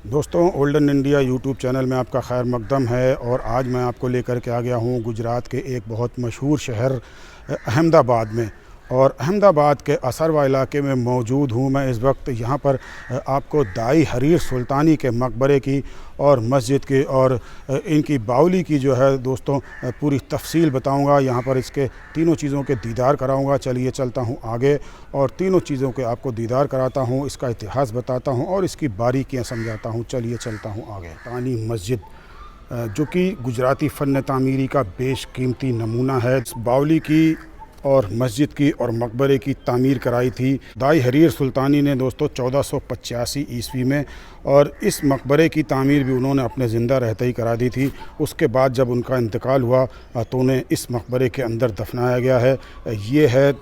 दोस्तों, olden India YouTube channel में आपका खैर मकदम है। और आज मैं आपको लेकर के आ गया हूँ गुजरात के एक बहुत मशहूर शहर अहमदाबाद में। और अहमदाबाद के असरवा इलाके में मौजूद हूँ मैं इस वक्त। यहाँ पर आपको दाई हरीर सुल्तानी के मकबरे की और मस्जिद की और इनकी बावली की जो है दोस्तों पूरी तफसील बताऊँगा। यहाँ पर इसके तीनों चीज़ों के दीदार कराऊँगा। चलिए चलता हूँ आगे और तीनों चीज़ों के आपको दीदार कराता हूँ, इसका इतिहास बताता हूँ और इसकी बारीकियाँ समझाता हूँ। चलिए चलता हूँ आगे। तानी मस्जिद जो कि गुजराती फ़न तामीरी का बेशकीमती नमूना है। इस बावली की और मस्जिद की और मकबरे की तामीर कराई थी दाई हरीर सुल्तानी ने दोस्तों 1485 ईस्वी में। और इस मकबरे की तामीर भी उन्होंने अपने ज़िंदा रहते ही करा दी थी। उसके बाद जब उनका इंतकाल हुआ तो उन्हें इस मकबरे के अंदर दफनाया गया है। ये है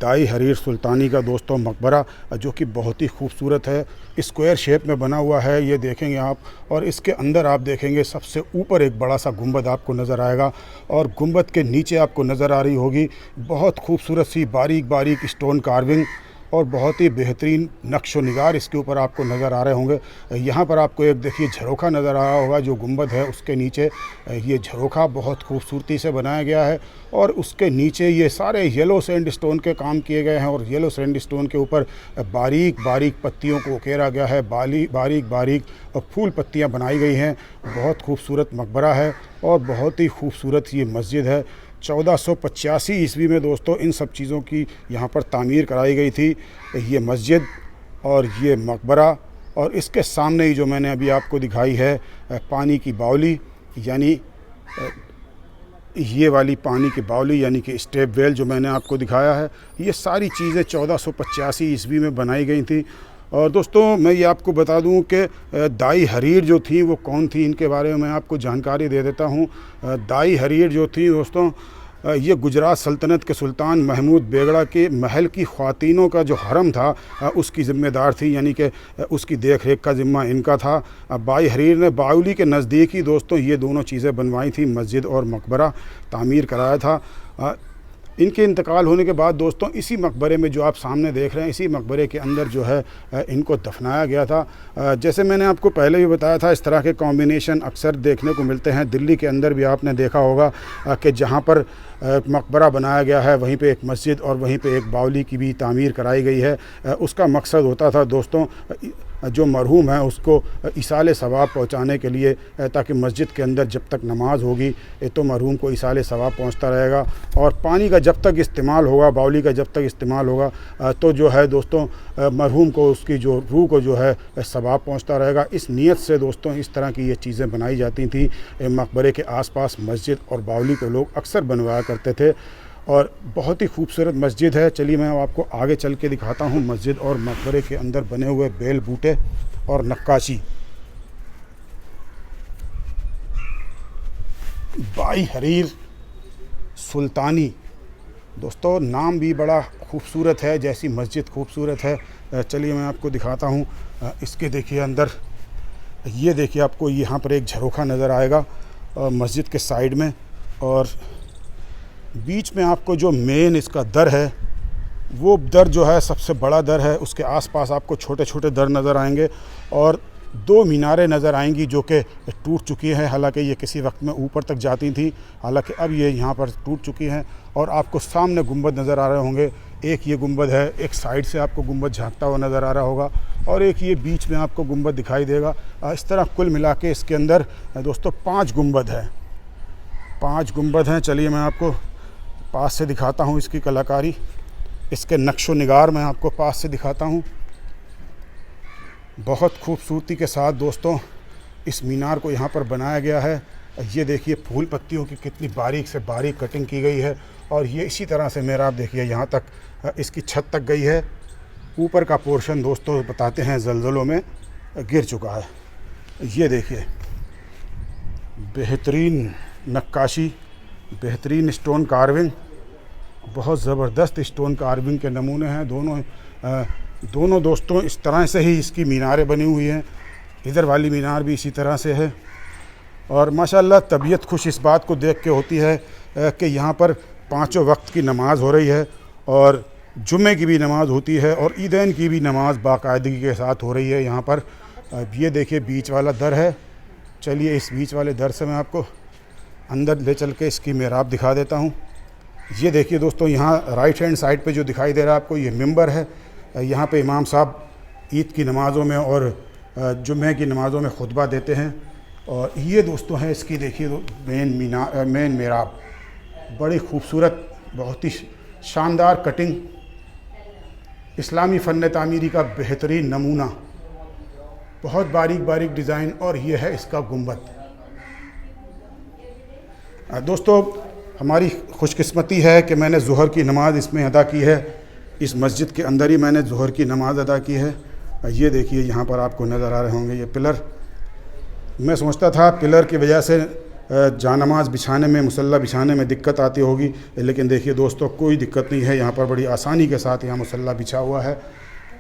दाई हरीर सुल्तानी का दोस्तों मकबरा, जो कि बहुत ही खूबसूरत है। स्क्वायर शेप में बना हुआ है, ये देखेंगे आप। और इसके अंदर आप देखेंगे सबसे ऊपर एक बड़ा सा गुंबद आपको नज़र आएगा और गुंबद के नीचे आपको नज़र आ रही होगी बहुत खूबसूरत सी बारीक बारीक स्टोन कार्विंग और बहुत ही बेहतरीन नक्श व निगार इसके ऊपर आपको नज़र आ रहे होंगे। यहाँ पर आपको एक देखिए झरोखा नज़र आ रहा होगा, जो गुंबद है उसके नीचे ये झरोखा बहुत खूबसूरती से बनाया गया है। और उसके नीचे ये सारे येलो सैंड स्टोन के काम किए गए हैं और येलो सैंड स्टोन के ऊपर बारीक बारीक पत्तियों को उकेरा गया है। बारीक बारीक फूल पत्तियाँ बनाई गई हैं। बहुत खूबसूरत मकबरा है और बहुत ही खूबसूरत ये मस्जिद है। 1485 ईस्वी में दोस्तों इन सब चीज़ों की यहाँ पर तामीर कराई गई थी। ये मस्जिद और ये मकबरा और इसके सामने ही जो मैंने अभी आपको दिखाई है पानी की बावली, यानी ये वाली पानी की बावली यानी कि स्टेप वेल जो मैंने आपको दिखाया है, ये सारी चीज़ें 1485 ईस्वी में बनाई गई थी। और दोस्तों मैं ये आपको बता दूं कि दाई हरीर जो थी वो कौन थी, इनके बारे में मैं आपको जानकारी दे देता हूं। दाई हरीर जो थी दोस्तों, ये गुजरात सल्तनत के सुल्तान महमूद बेगड़ा के महल की ख़्वातीनों का जो हरम था उसकी ज़िम्मेदार थी, यानी कि उसकी देख रेख का ज़िम्मा इनका था। दाई हरीर ने बावली के नज़दीक ही दोस्तों ये दोनों चीज़ें बनवाई थी, मस्जिद और मकबरा तामीर कराया था। इनके इंतकाल होने के बाद दोस्तों इसी मकबरे में जो आप सामने देख रहे हैं, इसी मकबरे के अंदर जो है इनको दफनाया गया था। जैसे मैंने आपको पहले भी बताया था, इस तरह के कॉम्बिनेशन अक्सर देखने को मिलते हैं। दिल्ली के अंदर भी आपने देखा होगा कि जहाँ पर मकबरा बनाया गया है वहीं पे एक मस्जिद और वहीं पे एक बावली की भी तामीर कराई गई है। उसका मकसद होता था दोस्तों जो मरहूम है उसको इसाले सवाब पहुँचाने के लिए, ताकि मस्जिद के अंदर जब तक नमाज होगी तो मरहूम को इसाले सवाब पहुँचता रहेगा। और पानी का जब तक इस्तेमाल होगा, बावली का जब तक इस्तेमाल होगा तो जो है दोस्तों मरहूम को उसकी जो रूह को जो है सवाब पहुँचता रहेगा। इस नीयत से दोस्तों इस तरह की ये चीज़ें बनाई जाती थी। मकबरे के आसपास मस्जिद और बावली को लोग अक्सर बनवाया करते थे और बहुत ही खूबसूरत मस्जिद है। चलिए मैं आपको आगे चल के दिखाता हूँ मस्जिद और मकबरे के अंदर बने हुए बेल बूटे और नक्काशी। दाई हरीर सुल्तानी दोस्तों नाम भी बड़ा खूबसूरत है, जैसी मस्जिद खूबसूरत है। चलिए मैं आपको दिखाता हूँ। इसके देखिए अंदर, ये देखिए आपको यहाँ पर एक झरोखा नज़र आएगा मस्जिद के साइड में, और बीच में आपको जो मेन इसका दर है वो दर जो है सबसे बड़ा दर है। उसके आसपास आपको छोटे छोटे दर नज़र आएंगे और दो मीनारें नज़र आएंगी जो कि टूट चुकी हैं। हालांकि ये किसी वक्त में ऊपर तक जाती थी, हालांकि अब ये यहाँ पर टूट चुकी हैं। और आपको सामने गुंबद नज़र आ रहे होंगे, एक ये गुंबद है, एक साइड से आपको गुंबद झांकता हुआ नज़र आ रहा होगा और एक ये बीच में आपको गुंबद दिखाई देगा। इस तरह कुल मिला के इसके अंदर दोस्तों 5 गुंबद हैं, 5 गुंबद हैं। चलिए मैं आपको पास से दिखाता हूँ इसकी कलाकारी, इसके नक्शो निगार मैं आपको पास से दिखाता हूँ। बहुत खूबसूरती के साथ दोस्तों इस मीनार को यहाँ पर बनाया गया है। ये देखिए फूल पत्तियों की कितनी बारीक से बारीक कटिंग की गई है और ये इसी तरह से मेरा आप देखिए यहाँ तक इसकी छत तक गई है। ऊपर का पोर्शन दोस्तों बताते हैं ज़लज़लों में गिर चुका है। ये देखिए बेहतरीन नक्काशी, बेहतरीन स्टोन कार्विंग, बहुत ज़बरदस्त स्टोन कार्विंग के नमूने हैं। दोनों दोस्तों इस तरह से ही इसकी मीनारें बनी हुई हैं। इधर वाली मीनार भी इसी तरह से है और माशाल्लाह तबीयत खुश इस बात को देख के होती है कि यहाँ पर 5 वक्त की नमाज़ हो रही है और जुम्मे की भी नमाज़ होती है और ईदैन की भी नमाज़ बाकायदगी के साथ हो रही है यहाँ पर। अब ये देखिए बीच वाला दर है। चलिए इस बीच वाले दर से मैं आपको अंदर ले चल के इसकी मेहराब दिखा देता हूँ। ये देखिए दोस्तों, यहाँ राइट हैंड साइड पे जो दिखाई दे रहा है आपको, ये मिंबर है। यहाँ पे इमाम साहब ईद की नमाज़ों में और जुम्मे की नमाज़ों में खुतबा देते हैं। और ये दोस्तों है इसकी, देखिए मेन मेहराब, बड़ी खूबसूरत, बहुत ही शानदार कटिंग, इस्लामी फ़न तामीरी का बेहतरीन नमूना, बहुत बारीक बारीक डिज़ाइन। और ये है इसका गुंबद। दोस्तों हमारी खुशकिस्मती है कि मैंने ज़ुहर की नमाज़ इसमें अदा की है। इस मस्जिद के अंदर ही मैंने ज़ुहर की नमाज़ अदा की है। ये देखिए यहाँ पर आपको नज़र आ रहे होंगे ये पिलर। मैं समझता था पिलर की वजह से जानमाज़ बिछाने में, मुसल्ला बिछाने में दिक्कत आती होगी, लेकिन देखिए दोस्तों कोई दिक्कत नहीं है। यहाँ पर बड़ी आसानी के साथ यहाँ मुसल्ला बिछा हुआ है।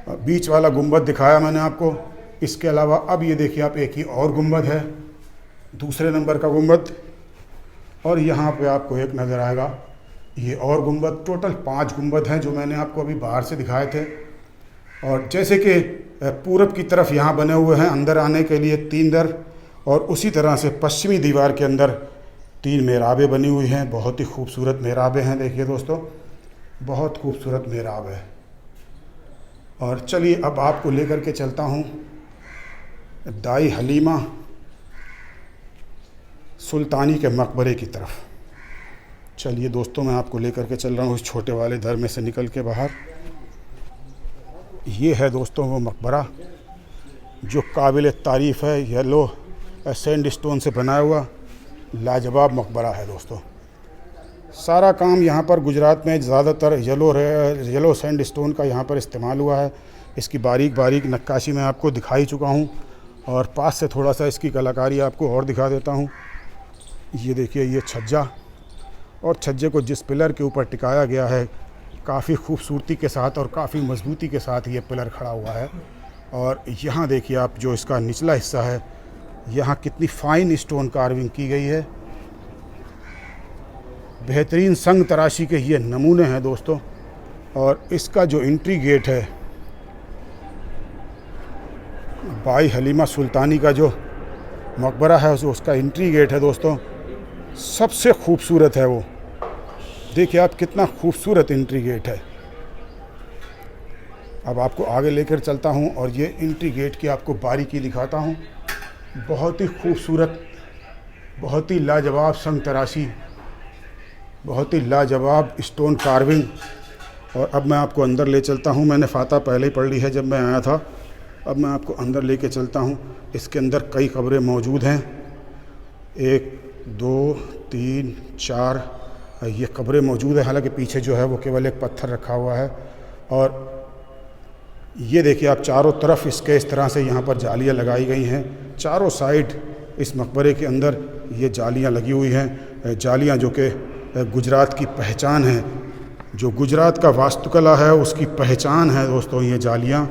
बीच वाला गुंबद दिखाया मैंने आपको। इसके अलावा अब ये देखिए आप, एक ही और गुंबद है, दूसरे नंबर का गुंबद। और यहाँ पे आपको एक नज़र आएगा ये और गुंबद। टोटल 5 गुंबद हैं जो मैंने आपको अभी बाहर से दिखाए थे। और जैसे कि पूरब की तरफ यहाँ बने हुए हैं अंदर आने के लिए 3 दर, और उसी तरह से पश्चिमी दीवार के अंदर 3 मेहराबें बनी हुई हैं। बहुत ही खूबसूरत मेहराबें हैं। देखिए दोस्तों, बहुत खूबसूरत मेहराब है। और चलिए अब आपको लेकर के चलता हूँ दाई हलीमा सुल्तानी के मकबरे की तरफ। चलिए दोस्तों, मैं आपको लेकर के चल रहा हूँ इस छोटे वाले दर में से निकल के बाहर। ये है दोस्तों वो मकबरा जो काबिल तारीफ़ है। येलो सैंड स्टोन से बनाया हुआ लाजवाब मकबरा है दोस्तों। सारा काम यहाँ पर गुजरात में ज़्यादातर येलो सैंड स्टोन का यहाँ पर इस्तेमाल हुआ है। इसकी बारीक बारीक नक्काशी मैं आपको दिखा ही चुका हूँ, और पास से थोड़ा सा इसकी कलाकारी आपको और दिखा देता हूँ। ये देखिए ये छज्जा, और छज्जे को जिस पिलर के ऊपर टिकाया गया है, काफ़ी खूबसूरती के साथ और काफ़ी मजबूती के साथ ये पिलर खड़ा हुआ है। और यहाँ देखिए आप, जो इसका निचला हिस्सा है, यहाँ कितनी फ़ाइन स्टोन कार्विंग की गई है। बेहतरीन संग तराशी के ये नमूने हैं दोस्तों। और इसका जो एंट्री गेट है, बाई हलीमा सुल्तानी का जो मकबरा है उसका एंट्री गेट है दोस्तों, सबसे खूबसूरत है वो। देखिए आप, कितना खूबसूरत एंट्री गेट है। अब आपको आगे लेकर चलता हूँ और ये एंट्री गेट की आपको बारीकी दिखाता हूँ। बहुत ही खूबसूरत, बहुत ही लाजवाब संग तराशी, बहुत ही लाजवाब स्टोन कार्विंग। और अब मैं आपको अंदर ले चलता हूँ। मैंने फातह पहले ही पढ़ ली है जब मैं आया था। अब मैं आपको अंदर लेके चलता हूँ। इसके अंदर कई कब्रें मौजूद हैं, 1 2 3 4 ये कब्रें मौजूद है। हालांकि पीछे जो है वो केवल एक पत्थर रखा हुआ है। और ये देखिए आप, चारों तरफ इसके इस तरह से यहाँ पर जालियाँ लगाई गई हैं। चारों साइड इस मकबरे के अंदर ये जालियाँ लगी हुई हैं। जालियाँ जो कि गुजरात की पहचान है, जो गुजरात का वास्तुकला है उसकी पहचान है दोस्तों। ये जालियाँ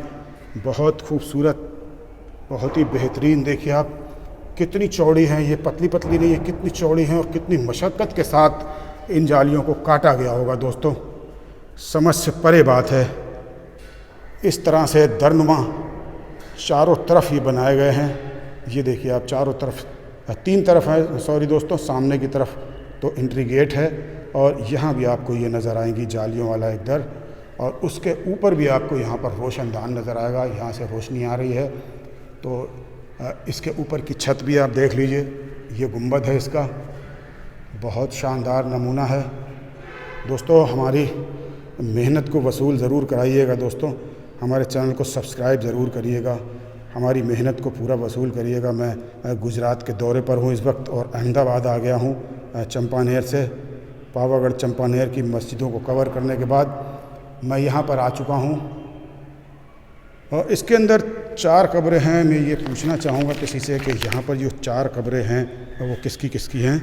बहुत खूबसूरत, बहुत ही बेहतरीन। देखिए आप कितनी चौड़ी हैं, ये पतली पतली नहीं है, कितनी चौड़ी हैं और कितनी मशक्क़त के साथ इन जालियों को काटा गया होगा दोस्तों। समझ से परे बात है। इस तरह से दरनुमा चारों तरफ ये बनाए गए हैं। ये देखिए आप, चारों तरफ 3 तरफ है, सॉरी दोस्तों, सामने की तरफ तो एंट्री गेट है, और यहाँ भी आपको ये नज़र आएंगी जालियों वाला एक दर। और उसके ऊपर भी आपको यहाँ पर रोशनदान नज़र आएगा, यहाँ से रोशनी आ रही है। तो इसके ऊपर की छत भी आप देख लीजिए, ये गुंबद है इसका, बहुत शानदार नमूना है दोस्तों। हमारी मेहनत को वसूल ज़रूर कराइएगा दोस्तों। हमारे चैनल को सब्सक्राइब ज़रूर करिएगा, हमारी मेहनत को पूरा वसूल करिएगा। मैं गुजरात के दौरे पर हूँ इस वक्त, और अहमदाबाद आ गया हूँ चंपानेर से। पावागढ़ चंपानेर की मस्जिदों को कवर करने के बाद मैं यहाँ पर आ चुका हूँ। और इसके अंदर 4 कब्रें हैं। मैं ये पूछना चाहूँगा किसी से कि यहाँ पर जो 4 कब्रें हैं वो किसकी किसकी हैं।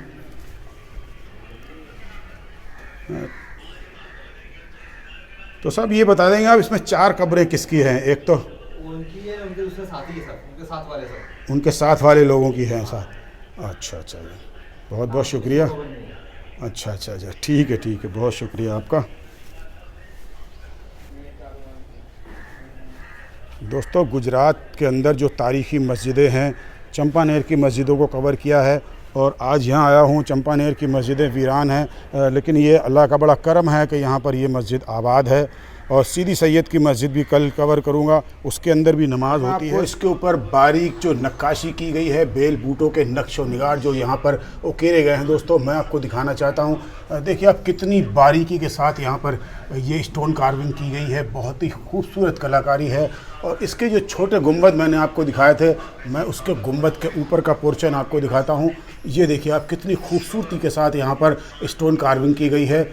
तो सब ये बता देंगे आप, इसमें 4 कब्रें किसकी हैं। एक तो उनकी है, उनके दूसरे साथी है, सब उनके साथ वाले, सब उनके साथ वाले लोगों की हैं साथ। अच्छा अच्छा, बहुत बहुत शुक्रिया। अच्छा अच्छा अच्छा, ठीक है, बहुत शुक्रिया आपका। दोस्तों गुजरात के अंदर जो तारीख़ी मस्जिदें हैं, चंपानेर की मस्जिदों को कवर किया है और आज यहाँ आया हूँ। चंपानेर की मस्जिदें वीरान हैं, लेकिन ये अल्लाह का बड़ा करम है कि यहाँ पर ये मस्जिद आबाद है। और सीदी सैयद की मस्जिद भी कल कवर करूँगा, उसके अंदर भी नमाज होती है। इसके ऊपर बारीक जो नक्काशी की गई है, बेल बूटों के नक्शो निगार जो यहाँ पर उकेरे गए हैं दोस्तों, मैं आपको दिखाना चाहता हूँ। देखिए आप कितनी बारीकी के साथ यहाँ पर ये स्टोन कार्विंग की गई है, बहुत ही खूबसूरत कलाकारी है। और इसके जो छोटे गुंबद मैंने आपको दिखाए थे, मैं उसके गुंबद के ऊपर का पोर्शन आपको दिखाता हूँ। ये देखिए आप कितनी खूबसूरती के साथ यहाँ पर स्टोन कार्विंग की गई है।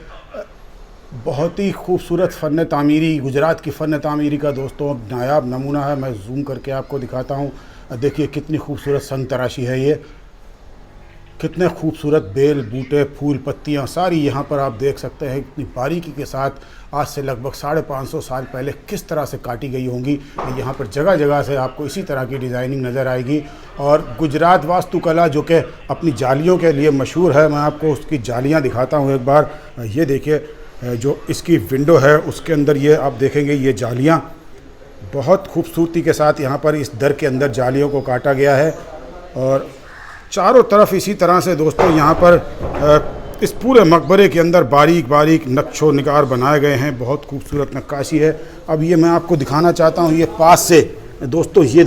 बहुत ही खूबसूरत फ़न तामीरी, गुजरात की फ़न तामीरी का दोस्तों नायाब नमूना है। मैं जूम करके आपको दिखाता हूँ। देखिए कितनी खूबसूरत संग तराशी है, ये कितने खूबसूरत बेल बूटे फूल पत्तियाँ सारी यहाँ पर आप देख सकते हैं। इतनी बारीकी के साथ आज से लगभग 550 साल पहले किस तरह से काटी गई होंगी। यहाँ पर जगह जगह से आपको इसी तरह की डिज़ाइनिंग नज़र आएगी। और गुजरात वास्तुकला जो कि अपनी जालियों के लिए मशहूर है, मैं आपको उसकी जालियाँ दिखाता हूँ एक बार। ये देखिए जो इसकी विंडो है उसके अंदर ये आप देखेंगे ये जालियाँ बहुत खूबसूरती के साथ यहाँ पर इस दर के अंदर जालियों को काटा गया है। और चारों तरफ इसी तरह से दोस्तों यहाँ पर इस पूरे मकबरे के अंदर बारीक बारीक नक्शो निगार बनाए गए हैं, बहुत खूबसूरत नक्काशी है। अब ये मैं आपको दिखाना चाहता हूँ ये पास से दोस्तों। ये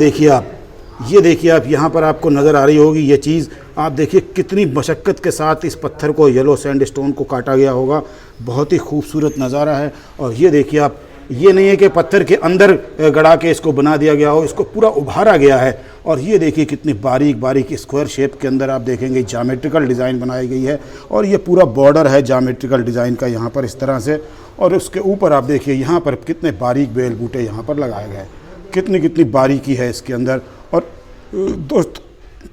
देखिए आप यहाँ पर आपको नज़र आ रही होगी ये चीज़। आप देखिए कितनी मशक्क़त के साथ इस पत्थर को, येलो सैंड स्टोन को काटा गया होगा। बहुत ही खूबसूरत नज़ारा है। और ये देखिए आप, ये नहीं है कि पत्थर के अंदर गड़ा के इसको बना दिया गया हो, इसको पूरा उभारा गया है। और ये देखिए कितनी बारीक बारीक स्क्वायर शेप के अंदर आप देखेंगे जामेट्रिकल डिज़ाइन बनाई गई है। और ये पूरा बॉर्डर है जामेट्रिकल डिज़ाइन का यहाँ पर इस तरह से। और उसके ऊपर आप देखिए यहाँ पर कितने बारीक बेल बूटे यहाँ पर लगाए गए, कितनी बारीकी है इसके अंदर। और दोस्त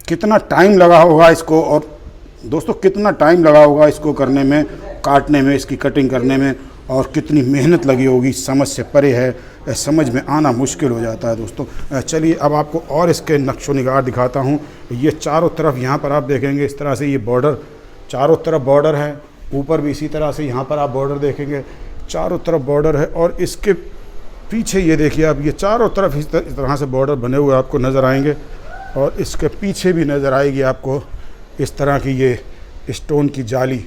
कितना टाइम लगा होगा इसको, और दोस्तों कितना टाइम लगा होगा इसको करने में, काटने में, इसकी कटिंग करने में, और कितनी मेहनत लगी होगी, समझ से परे है, समझ में आना मुश्किल हो जाता है दोस्तों। चलिए अब आपको और इसके नक्शो निगार दिखाता हूँ। ये चारों तरफ यहाँ पर आप देखेंगे इस तरह से ये बॉर्डर, चारों तरफ बॉर्डर है, ऊपर भी इसी तरह से यहाँ पर आप बॉर्डर देखेंगे, चारों तरफ बॉर्डर है। और इसके पीछे ये देखिए आप, ये चारों तरफ इस तरह से बॉर्डर बने हुए आपको नज़र आएंगे। और इसके पीछे भी नज़र आएगी आपको इस तरह की ये स्टोन की जाली,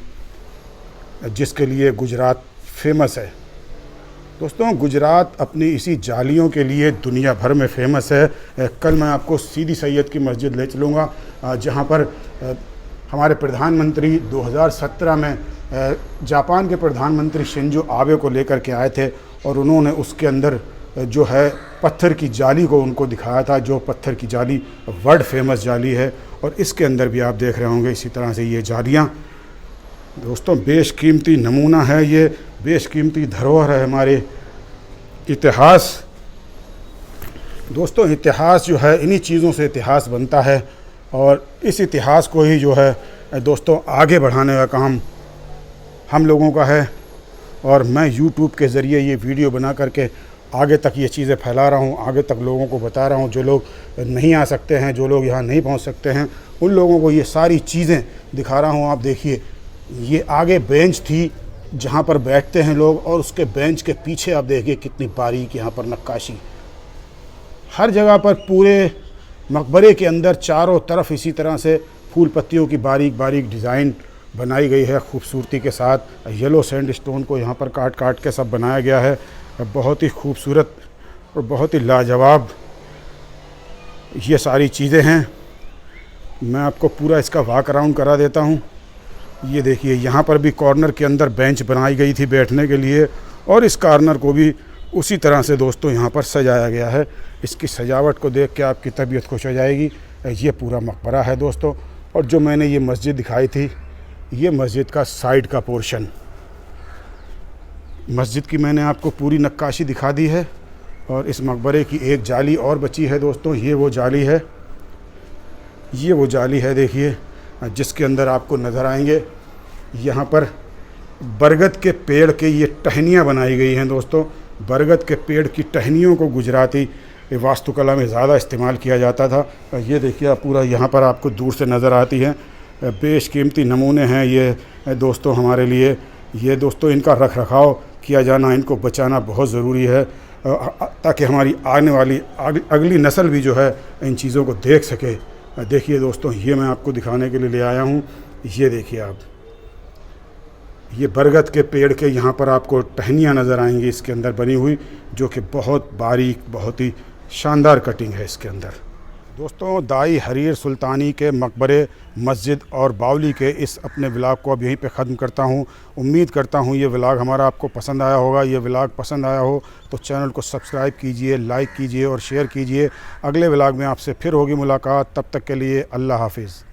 जिसके लिए गुजरात फेमस है दोस्तों। गुजरात अपनी इसी जालियों के लिए दुनिया भर में फेमस है। कल मैं आपको सीदी सैयद की मस्जिद ले चलूँगा, जहाँ पर हमारे प्रधानमंत्री 2017 में जापान के प्रधानमंत्री शिंजो आबे को लेकर के आए थे। और उन्होंने उसके अंदर जो है पत्थर की जाली को उनको दिखाया था, जो पत्थर की जाली वर्ल्ड फेमस जाली है। और इसके अंदर भी आप देख रहे होंगे इसी तरह से ये जालियाँ दोस्तों बेशकीमती नमूना है, ये बेशकीमती धरोहर है हमारे इतिहास। दोस्तों इतिहास जो है, इन्हीं चीज़ों से इतिहास बनता है। और इस इतिहास को ही जो है दोस्तों आगे बढ़ाने का काम हम लोगों का है। और मैं YouTube के ज़रिए ये वीडियो बना करके आगे तक ये चीज़ें फैला रहा हूँ, आगे तक लोगों को बता रहा हूँ। जो लोग नहीं आ सकते हैं, जो लोग यहाँ नहीं पहुँच सकते हैं, उन लोगों को ये सारी चीज़ें दिखा रहा हूँ। आप देखिए ये आगे बेंच थी जहाँ पर बैठते हैं लोग, और उसके बेंच के पीछे आप देखिए कितनी बारीक यहाँ पर नक्काशी। हर जगह पर पूरे मकबरे के अंदर चारों तरफ इसी तरह से फूल पत्तियों की बारीक बारीक डिज़ाइन बनाई गई है खूबसूरती के साथ। येलो सैंड स्टोन को यहाँ पर काट काट के सब बनाया गया है। बहुत ही खूबसूरत और बहुत ही लाजवाब ये सारी चीज़ें हैं। मैं आपको पूरा इसका वॉक अराउंड करा देता हूँ। ये देखिए यहाँ पर भी कॉर्नर के अंदर बेंच बनाई गई थी बैठने के लिए, और इस कॉर्नर को भी उसी तरह से दोस्तों यहाँ पर सजाया गया है। इसकी सजावट को देख के आपकी तबीयत खुश हो जाएगी। ये पूरा मकबरा है दोस्तों। और जो मैंने ये मस्जिद दिखाई थी, ये मस्जिद का साइड का पोर्शन, मस्जिद की मैंने आपको पूरी नक्काशी दिखा दी है। और इस मकबरे की एक जाली और बची है दोस्तों, ये वो जाली है, ये वो जाली है देखिए, जिसके अंदर आपको नज़र आएंगे यहाँ पर बरगद के पेड़ के ये टहनियाँ बनाई गई हैं दोस्तों। बरगद के पेड़ की टहनियों को गुजराती वास्तुकला में ज़्यादा इस्तेमाल किया जाता था। ये देखिए आप पूरा यहाँ पर आपको दूर से नज़र आती है। बेशकीमती नमूने हैं ये दोस्तों हमारे लिए। ये दोस्तों इनका रख रखाव किया जाना, इनको बचाना बहुत ज़रूरी है। ताकि हमारी आने वाली अगली नस्ल भी जो है इन चीज़ों को देख सके। देखिए दोस्तों, ये मैं आपको दिखाने के लिए ले आया हूँ। ये देखिए आप, ये बरगद के पेड़ के यहाँ पर आपको टहनियाँ नज़र आएंगी इसके अंदर बनी हुई, जो कि बहुत बारीक, बहुत ही शानदार कटिंग है इसके अंदर। दोस्तों, दाई हरीर सुल्तानी के मकबरे, मस्जिद और बावली के इस अपने व्लॉग को अब यहीं पे ख़त्म करता हूँ। उम्मीद करता हूँ ये व्लॉग हमारा आपको पसंद आया होगा। ये व्लॉग पसंद आया हो तो चैनल को सब्सक्राइब कीजिए, लाइक कीजिए और शेयर कीजिए। अगले व्लॉग में आपसे फिर होगी मुलाकात। तब तक के लिए अल्लाह हाफिज़।